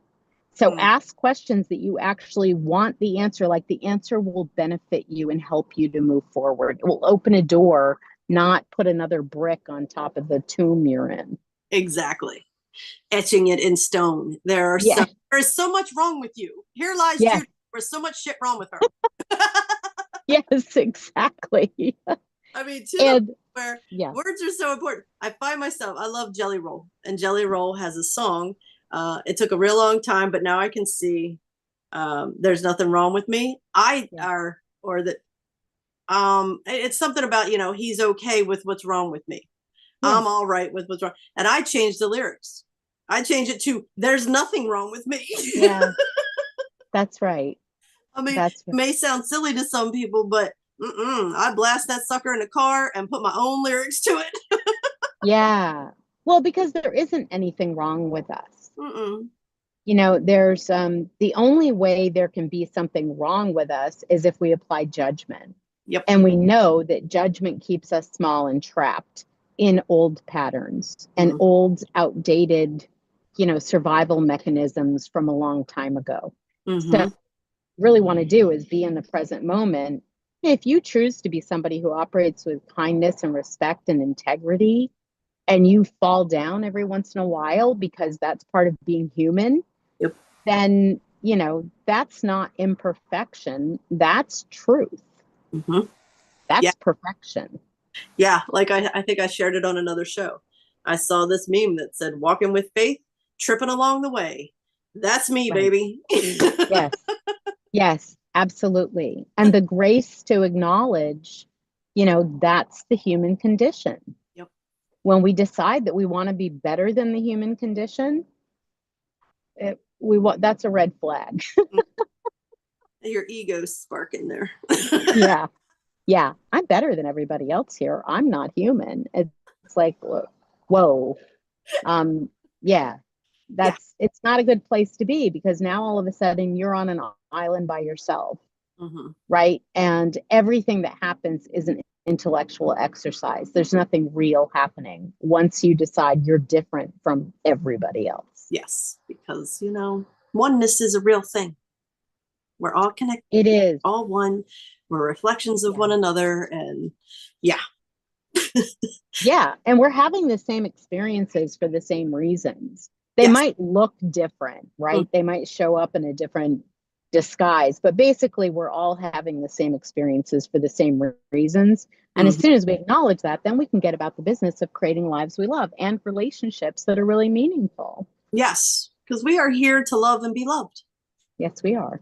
So ask questions that you actually want the answer, like the answer will benefit you and help you to move forward. It will open a door, not put another brick on top of the tomb you're in. Exactly. Etching it in stone. There is so much wrong with you. Here lies Judy. There's so much shit wrong with her. Yes, exactly. I mean, where words are so important. I find myself, I love Jelly Roll, and Jelly Roll has a song. It took a real long time, but now I can see there's nothing wrong with me. It's something about, you know, he's okay with what's wrong with me. Yeah. I'm all right with what's wrong. And I changed the lyrics. I changed it to there's nothing wrong with me. Yeah, that's right. I mean, it may sound silly to some people, but I blast that sucker in the car and put my own lyrics to it. Yeah. Well, because there isn't anything wrong with us. You know, there's the only way there can be something wrong with us is if we apply judgment. Yep. And we know that judgment keeps us small and trapped in old patterns and old, outdated, you know, survival mechanisms from a long time ago. So really want to do is be in the present moment. If you choose to be somebody who operates with kindness and respect and integrity, and you fall down every once in a while because that's part of being human, Yep. then, that's not imperfection. That's truth. Mm-hmm. Yeah. That's perfection. Yeah. Like I think I shared it on another show. I saw this meme that said, walking with faith, tripping along the way. That's me, Right. baby. Yes. Yes, absolutely. And the grace to acknowledge, that's the human condition. Yep. When we decide that we want to be better than the human condition, that's a red flag. Your ego's sparking there. Yeah. Yeah. I'm better than everybody else here. I'm not human. It's like, whoa. Yeah. Yeah. It's not a good place to be, because now all of a sudden you're on an island by yourself. Mm-hmm. Right? And everything that happens is an intellectual exercise. There's nothing real happening once you decide you're different from everybody else. Yes, because, oneness is a real thing. We're all connected. It is. All one. We're reflections of one another. And yeah. Yeah. And we're having the same experiences for the same reasons. They Yes. might look different, right? Mm-hmm. They might show up in a different disguise, but basically we're all having the same experiences for the same reasons. And as soon as we acknowledge that, then we can get about the business of creating lives we love and relationships that are really meaningful. Yes, because we are here to love and be loved. Yes, we are.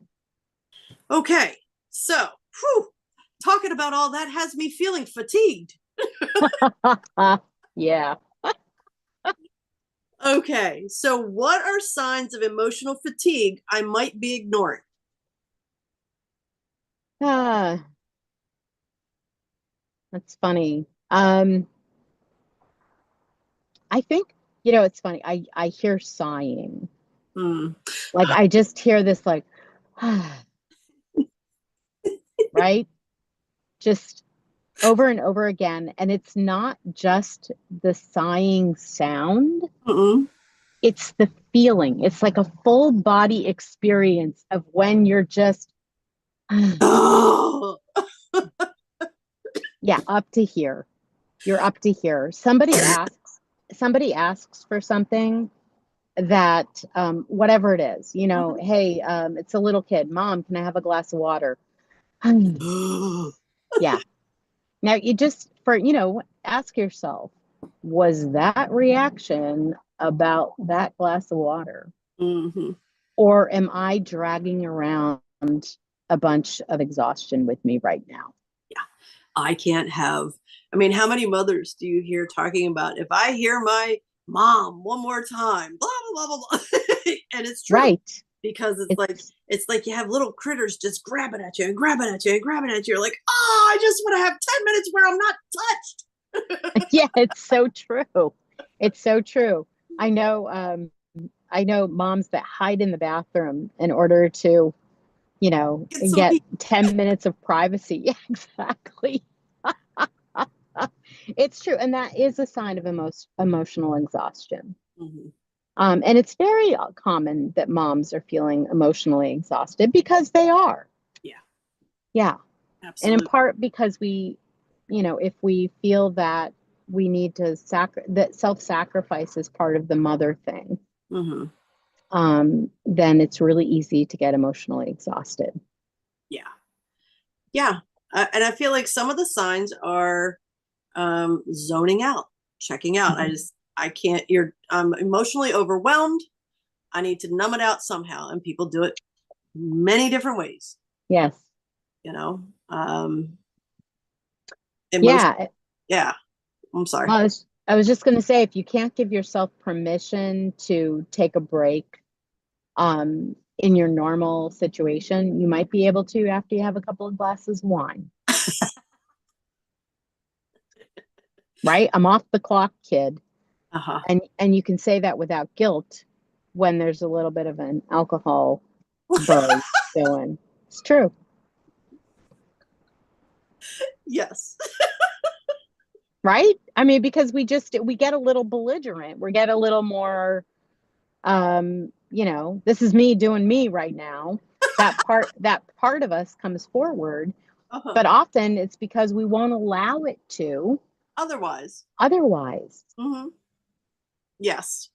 Okay, so talking about all that has me feeling fatigued. Yeah. Okay, so what are signs of emotional fatigue I might be ignoring? That's funny. I think, it's funny. I hear sighing. Like I just hear this like, right? Just over and over again. And it's not just the sighing sound. Mm-mm. It's the feeling. It's like a full body experience of when you're just, yeah, up to here. You're up to here. Somebody asks for something that, whatever it is, hey, it's a little kid. Mom, can I have a glass of water? Yeah. Now you just, ask yourself, was that reaction about that glass of water? Mm-hmm. Or am I dragging around a bunch of exhaustion with me right now? Yeah. I can't have, how many mothers do you hear talking about, if I hear my mom one more time, blah, blah, blah, blah, blah. And it's true. Right. Because it's like you have little critters just grabbing at you and grabbing at you and grabbing at you. You're like, I just want to have 10 minutes where I'm not touched. Yeah, it's so true. It's so true. I know moms that hide in the bathroom in order to, get 10 minutes of privacy. Yeah, exactly. It's true. And that is a sign of emotional exhaustion. Mm-hmm. And it's very common that moms are feeling emotionally exhausted because they are. Yeah. Yeah. Absolutely. And in part because we, if we feel that we need to that self-sacrifice is part of the mother thing, then it's really easy to get emotionally exhausted. Yeah. Yeah. And I feel like some of the signs are zoning out, checking out. Mm-hmm. I can't, I'm emotionally overwhelmed. I need to numb it out somehow. And people do it many different ways. Yes. Yeah. I'm sorry. I was just going to say, if you can't give yourself permission to take a break, in your normal situation, you might be able to after you have a couple of glasses of wine. Right? I'm off the clock, kid. Uh-huh. And you can say that without guilt when there's a little bit of an alcohol buzz going. It's true. Yes. Right? Because we get a little belligerent. We get a little more, this is me doing me right now. that part of us comes forward, but often it's because we won't allow it to Otherwise. otherwise. Yes.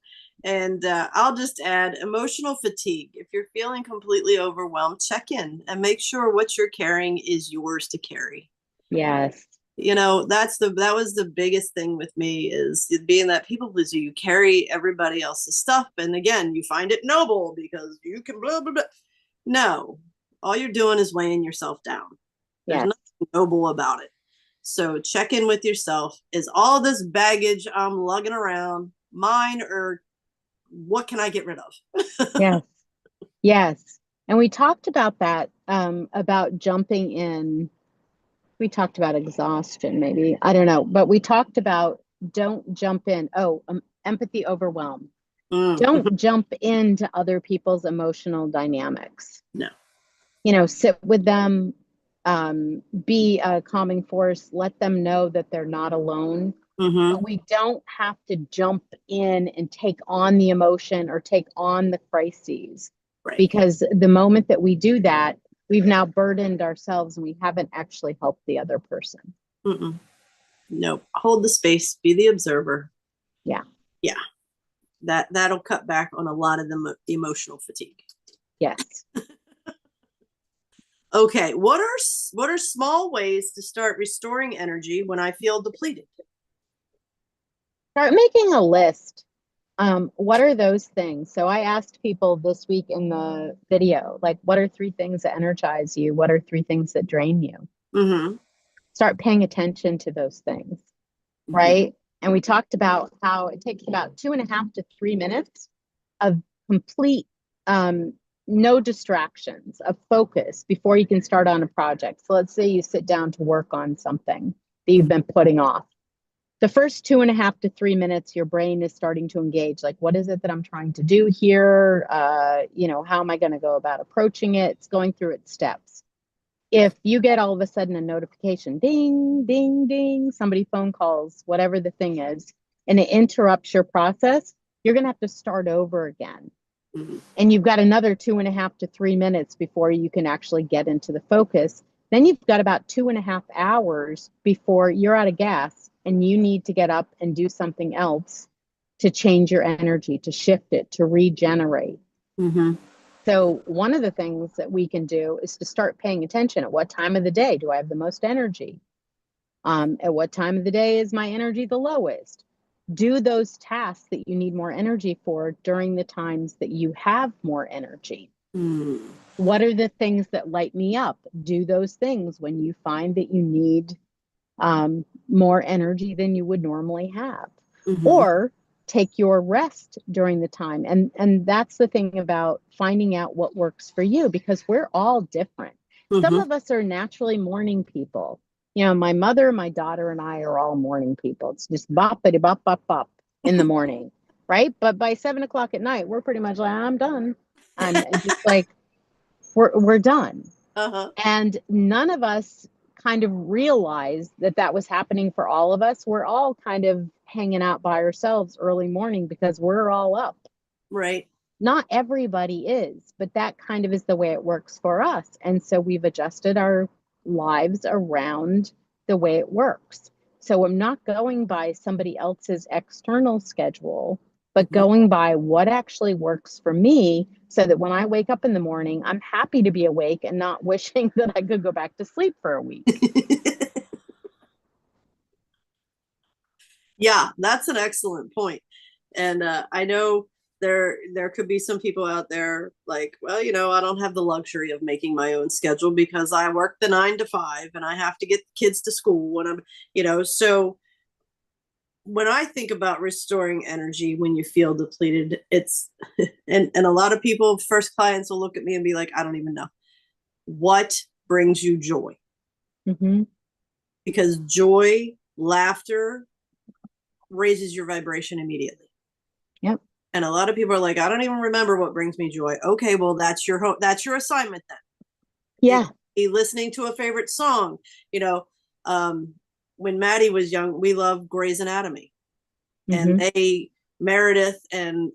And I'll just add emotional fatigue. If you're feeling completely overwhelmed, check in and make sure what you're carrying is yours to carry. Yes. That was the biggest thing with me, is being that people pleaser. You carry everybody else's stuff, and again, you find it noble because you can blah blah blah. No, all you're doing is weighing yourself down. There's Yes. nothing noble about it. So check in with yourself. Is all this baggage I'm lugging around mine, or what can I get rid of? Yes. Yes. And we talked about that, about jumping in. We talked about exhaustion, maybe. I don't know. But we talked about don't jump in. Oh, empathy overwhelm. Don't jump into other people's emotional dynamics. No. Sit with them, be a calming force, let them know that they're not alone. But we don't have to jump in and take on the emotion or take on the crises. Right. Because the moment that we do that, we've now burdened ourselves and we haven't actually helped the other person. No, hold the space, be the observer. Yeah. That'll cut back on a lot of the emotional fatigue. Yes. Okay, what are small ways to start restoring energy when I feel depleted? Start making a list. What are those things? So I asked people this week in the video, like, what are 3 things that energize you? What are 3 things that drain you? Start paying attention to those things, right? And we talked about how it takes about 2.5 to 3 minutes of complete, no distractions, of focus before you can start on a project. So let's say you sit down to work on something that you've been putting off. The first 2.5 to 3 minutes, your brain is starting to engage. Like, what is it that I'm trying to do here? How am I going to go about approaching it? It's going through its steps. If you get all of a sudden a notification, ding, ding, ding, somebody phone calls, whatever the thing is, and it interrupts your process, you're going to have to start over again. And you've got another 2.5 to 3 minutes before you can actually get into the focus. Then you've got about 2.5 hours before you're out of gas and you need to get up and do something else to change your energy, to shift it, to regenerate. So one of the things that we can do is to start paying attention. At what time of the day do I have the most energy? At what time of the day is my energy the lowest? Do those tasks that you need more energy for during the times that you have more energy. What are the things that light me up? Do those things when you find that you need more energy than you would normally have. Or take your rest during the time. And that's the thing about finding out what works for you, because we're all different. Some of us are naturally morning people. My mother, my daughter, and I are all morning people. It's just boppity bop bop bop in the morning, right? But by 7 o'clock at night, we're pretty much like, I'm done. And just like, we're done. And none of us kind of realized that was happening for all of us. We're all kind of hanging out by ourselves early morning because we're all up. Right. Not everybody is, but that kind of is the way it works for us. And so we've adjusted our lives around the way it works. So I'm not going by somebody else's external schedule, but going by what actually works for me, so that when I wake up in the morning, I'm happy to be awake and not wishing that I could go back to sleep for a week. Yeah, that's an excellent point. And I know there could be some people out there like, well, I don't have the luxury of making my own schedule because I work the 9 to 5 and I have to get the kids to school when I'm, so when I think about restoring energy when you feel depleted, it's and a lot of people, first clients, will look at me and be like, I don't even know. What brings you joy? Because joy, laughter raises your vibration immediately. Yep. And a lot of people are like, I don't even remember what brings me joy. Okay, well, that's your assignment then. Yeah. Be listening to a favorite song. When Maddie was young, we loved Grey's Anatomy. And Meredith and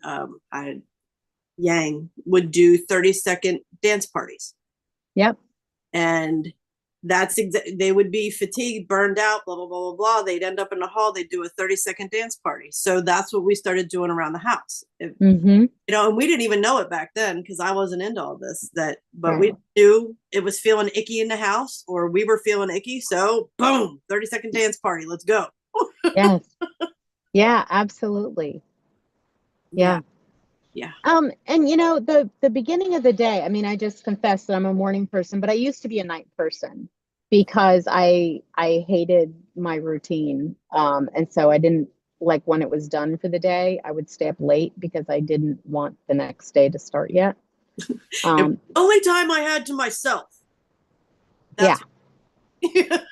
Yang would do 30-second dance parties. Yep. And they would be fatigued, burned out, blah, blah, blah, blah, blah. They'd end up in the hall. They'd do a 30-second dance party. So that's what we started doing around the house. Mm-hmm. And we didn't even know it back then because I wasn't into all this, but Right. we knew it was feeling icky in the house, or we were feeling icky. So boom, 30-second dance party. Let's go. Yes. Yeah, absolutely. Yeah. Yeah. And the beginning of the day, I mean, I just confessed that I'm a morning person, but I used to be a night person because I hated my routine. And so I didn't like when it was done for the day, I would stay up late because I didn't want the next day to start yet. It was the only time I had to myself. Yeah. That's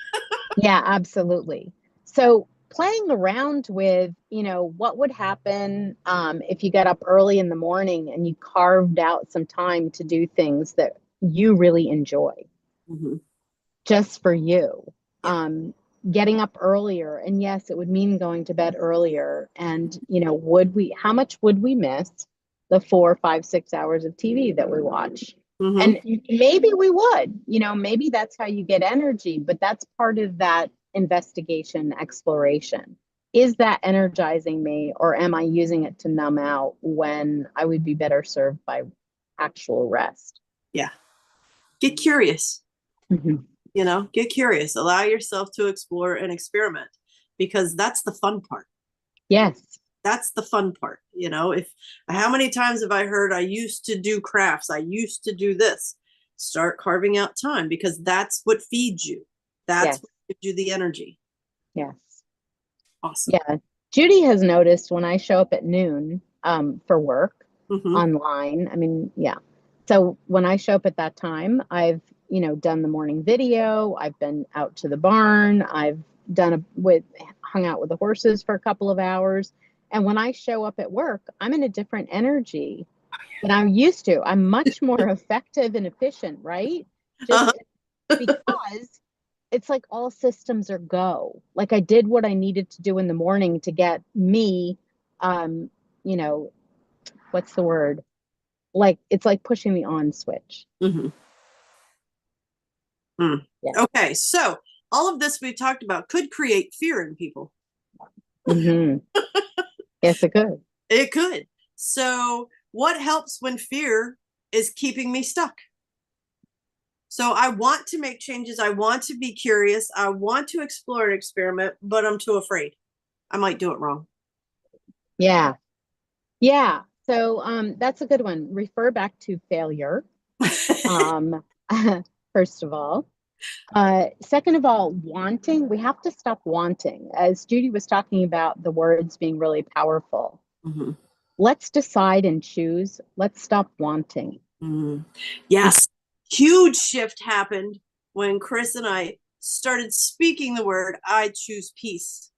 Yeah, absolutely. So playing around with, what would happen if you got up early in the morning and you carved out some time to do things that you really enjoy Mhm. just for you. Yeah. Getting up earlier, and yes, it would mean going to bed earlier. And, how much would we miss the 4, 5, 6 hours of TV that we watch? Mhm. And maybe we would, maybe that's how you get energy, but that's part of that investigation, exploration. Is that energizing me, or am I using it to numb out when I would be better served by actual rest? Yeah. Get curious. Mhm. Get curious. Allow yourself to explore and experiment, because that's the fun part. Yes. That's the fun part. If how many times have I heard, I used to do crafts, I used to do this. Start carving out time, because that's what feeds you. That's Yes. what gives you the energy. Yes. Awesome. Yeah. Judy has noticed when I show up at noon for work Mm-hmm. online. I mean, yeah. So when I show up at that time, I've, done the morning video. I've been out to the barn. I've hung out with the horses for a couple of hours. And when I show up at work, I'm in a different energy than I'm used to. I'm much more effective and efficient, right? Just because it's like all systems are go. Like I did what I needed to do in the morning to get me, um, you know, what's the word? Like it's like pushing the on switch. Mm-hmm. Mm. Yeah. Okay, so all of this we've talked about could create fear in people. Mm-hmm. Yes, it could. It could. So what helps when fear is keeping me stuck? So I want to make changes. I want to be curious. I want to explore and experiment, but I'm too afraid. I might do it wrong. Yeah. Yeah. So that's a good one. Refer back to failure. Um, first of all. Second of all, wanting, we have to stop wanting. As Judy was talking about the words being really powerful, Mm-hmm. let's decide and choose. Let's stop wanting. Mm-hmm. Yes. Huge shift happened when Chris and I started speaking the word, I choose peace.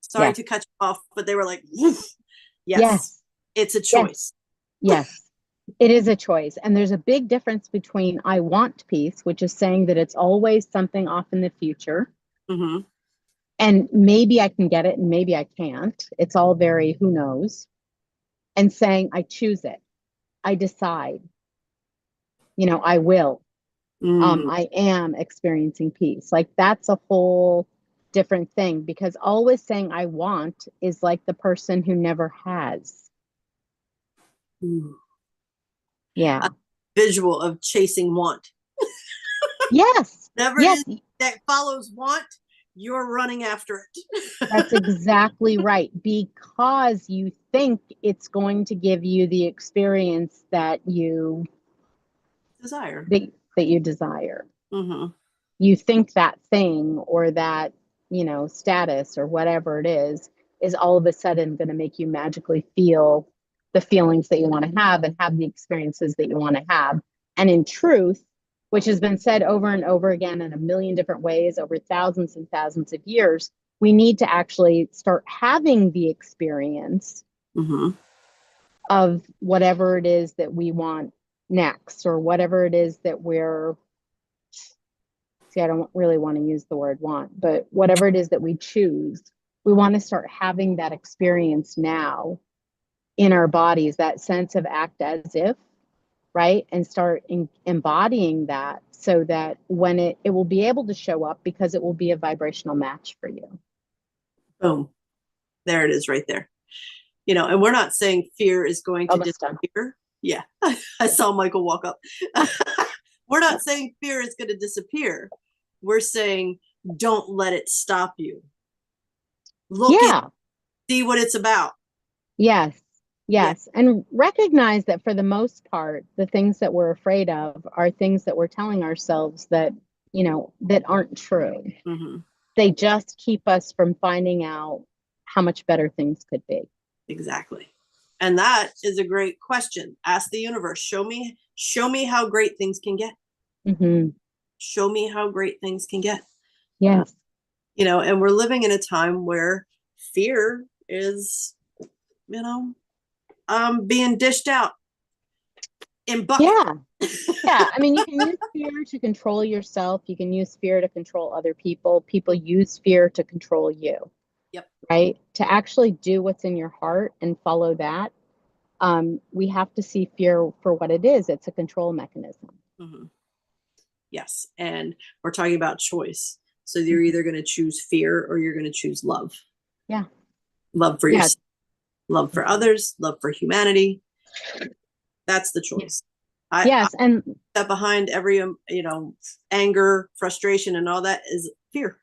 Sorry Yeah. to cut you off, but they were like, yes, Yes. it's a choice. Yes. It is a choice. And there's a big difference between I want peace, which is saying that it's always something off in the future. Mm-hmm. And maybe I can get it and maybe I can't. It's all very who knows. And saying I choose it. I decide. I will. Mm-hmm. I am experiencing peace. Like that's a whole different thing because always saying I want is like the person who never has. Yeah. A visual of chasing want. Yes. Whatever it Yes. is that follows want, you're running after it. That's exactly right. Because you think it's going to give you the experience that you Desire. that you desire. Mm-hmm. You think that thing or that, status or whatever it is all of a sudden going to make you magically feel the feelings that you want to have the experiences that you want to have. And in truth, which has been said over and over again in a million different ways over thousands and thousands of years, we need to actually start having the experience Mm-hmm. of whatever it is that we want next or whatever it is that I don't really want to use the word want, but whatever it is that we choose, we want to start having that experience now in our bodies, that sense of act as if, right? And start embodying that so that when it will be able to show up because it will be a vibrational match for you. Boom. There it is right there. You know, and we're not saying fear is going to Almost done. disappear. Yeah. I saw Michael walk up. We're not saying fear is going to disappear. We're saying don't let it stop you. Look at, see what it's about. Yes. Yes. Yeah. And recognize that for the most part, the things that we're afraid of are things that we're telling ourselves that, you know, that aren't true. Mm-hmm. They just keep us from finding out how much better things could be. Exactly. And that is a great question. Ask the universe, show me how great things can get. Mm-hmm. Show me how great things can get. Yes. You know, and we're living in a time where fear is, you know, being dished out in buckets. Yeah. Yeah. I mean, you can use fear to control yourself. You can use fear to control other people. People use fear to control you. Yep. Right. To actually do what's in your heart and follow that. We have to see fear for what it is. It's a control mechanism. Mm-hmm. Yes. And we're talking about choice. So you're either going to choose fear or you're going to choose love. Yeah. Love for yourself, love for others, love for humanity. That's the choice. Yes. And that behind every, you know, anger, frustration, and all that is fear.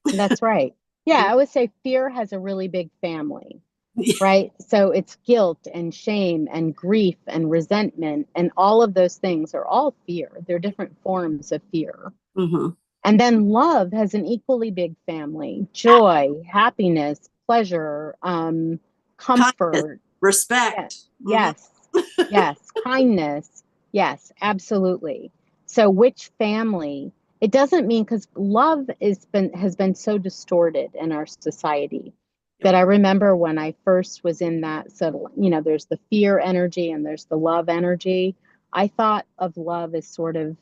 That's right. Yeah. I would say fear has a really big family. Right. So it's guilt and shame and grief and resentment, and all of those things are all fear. They're different forms of fear. Mm-hmm. And then love has an equally big family: joy, happiness, pleasure, comfort, kindness, respect. Yes. Mm-hmm. Yes. Kindness. Yes, absolutely. So which family? It doesn't mean, because love has been so distorted in our society. That I remember when I first was in that, so, you know, there's the fear energy and there's the love energy. I thought of love as sort of,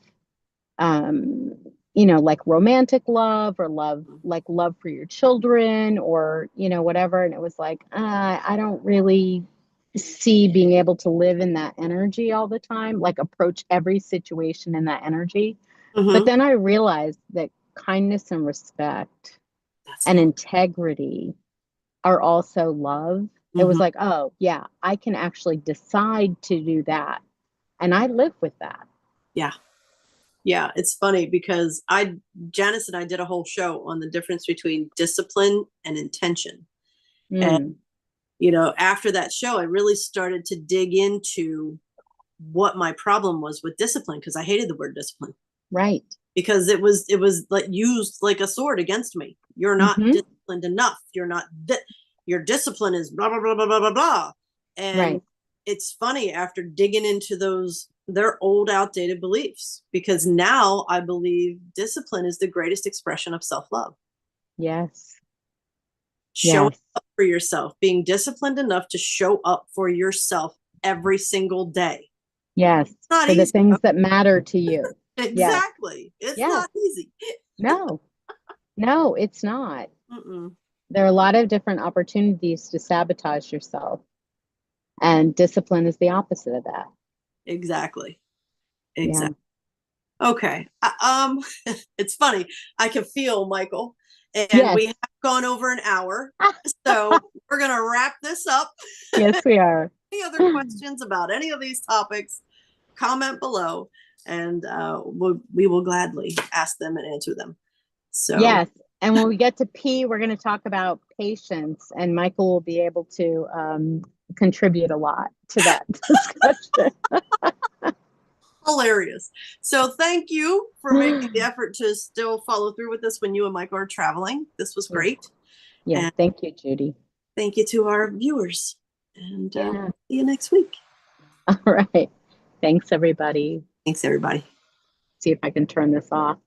you know, like romantic love, or love, like love for your children, or, you know, whatever. And it was like, I don't really see being able to live in that energy all the time, like approach every situation in that energy. Mm-hmm. But then I realized that kindness and respect and integrity are also love. Mm-hmm. It was like, oh yeah, I can actually decide to do that. And I live with that. Yeah. Yeah. It's funny because Janice and I did a whole show on the difference between discipline and intention. And, you know, after that show, I really started to dig into what my problem was with discipline, because I hated the word discipline. Right. Because it was like used like a sword against me. You're not disciplined enough. You're not, your discipline is blah, blah, blah, blah, blah, blah, blah. And it's funny, after digging into those, they're old, outdated beliefs, because now I believe discipline is the greatest expression of self-love. Yes. Showing up for yourself, being disciplined enough to show up for yourself every single day. Yes. It's not for easy. The things that matter to you. Exactly. It's not easy. No, it's not. Mm-mm. There are a lot of different opportunities to sabotage yourself. And discipline is the opposite of that. Exactly. Yeah. Okay. It's funny. I can feel Michael, and we have gone over an hour. So we're going to wrap this up. Yes, we are. Any other questions about any of these topics, comment below, and we will gladly ask them and answer them. So yes. And when we get to P, we're going to talk about patience, and Michael will be able to contribute a lot to that discussion. Hilarious. So thank you for making the effort to still follow through with this when you and Michael are traveling. This was great. Yeah. Thank you, Judy. Thank you to our viewers, and see you next week. All right. Thanks, everybody. Thanks, everybody. See if I can turn this off.